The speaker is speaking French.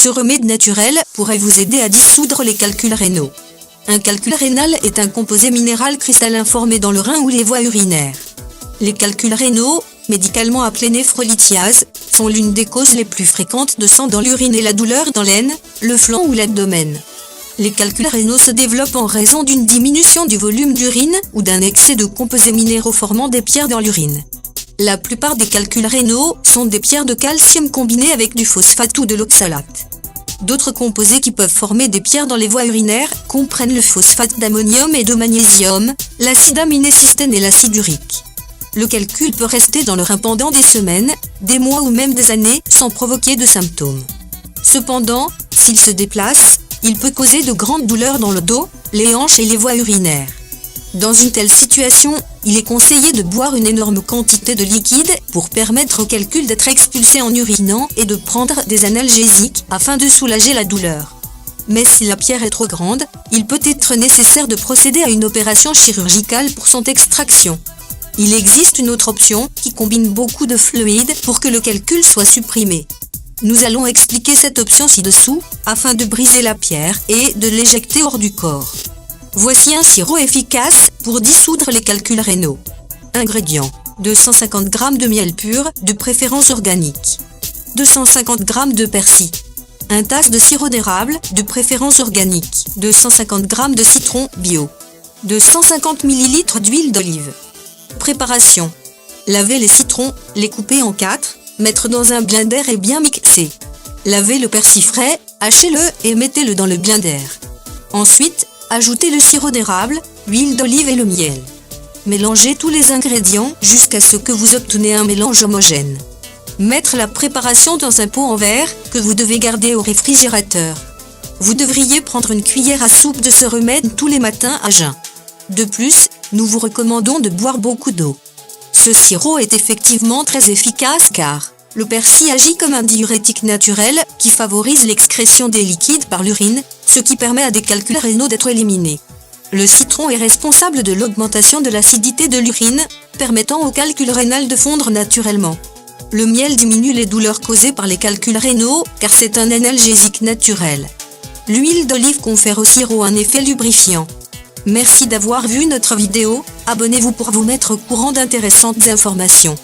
Ce remède naturel pourrait vous aider à dissoudre les calculs rénaux. Un calcul rénal est un composé minéral cristallin formé dans le rein ou les voies urinaires. Les calculs rénaux, médicalement appelés néphrolithiases, sont l'une des causes les plus fréquentes de sang dans l'urine et la douleur dans l'aine, le flanc ou l'abdomen. Les calculs rénaux se développent en raison d'une diminution du volume d'urine ou d'un excès de composés minéraux formant des pierres dans l'urine. La plupart des calculs rénaux sont des pierres de calcium combinées avec du phosphate ou de l'oxalate. D'autres composés qui peuvent former des pierres dans les voies urinaires comprennent le phosphate d'ammonium et de magnésium, l'acide aminésystène et l'acide urique. Le calcul peut rester dans le rein pendant des semaines, des mois ou même des années sans provoquer de symptômes. Cependant, s'il se déplace, il peut causer de grandes douleurs dans le dos, les hanches et les voies urinaires. Dans une telle situation, il est conseillé de boire une énorme quantité de liquide pour permettre au calcul d'être expulsé en urinant et de prendre des analgésiques afin de soulager la douleur. Mais si la pierre est trop grande, il peut être nécessaire de procéder à une opération chirurgicale pour son extraction. Il existe une autre option qui combine beaucoup de fluide pour que le calcul soit supprimé. Nous allons expliquer cette option ci-dessous afin de briser la pierre et de l'éjecter hors du corps. Voici un sirop efficace pour dissoudre les calculs rénaux. Ingrédients: 250 g de miel pur, de préférence organique. 250 g de persil. 1 tasse de sirop d'érable, de préférence organique. 250 g de citron bio. 250 ml d'huile d'olive. Préparation: laver les citrons, les couper en 4, mettre dans un blender et bien mixer. Lavez le persil frais, hachez-le et mettez-le dans le blender. Ensuite, ajoutez le sirop d'érable, l'huile d'olive et le miel. Mélangez tous les ingrédients jusqu'à ce que vous obtenez un mélange homogène. Mettre la préparation dans un pot en verre que vous devez garder au réfrigérateur. Vous devriez prendre une cuillère à soupe de ce remède tous les matins à jeun. De plus, nous vous recommandons de boire beaucoup d'eau. Ce sirop est effectivement très efficace car le persil agit comme un diurétique naturel qui favorise l'excrétion des liquides par l'urine, ce qui permet à des calculs rénaux d'être éliminés. Le citron est responsable de l'augmentation de l'acidité de l'urine, permettant au calcul rénal de fondre naturellement. Le miel diminue les douleurs causées par les calculs rénaux car c'est un analgésique naturel. L'huile d'olive confère au sirop un effet lubrifiant. Merci d'avoir vu notre vidéo, abonnez-vous pour vous mettre au courant d'intéressantes informations.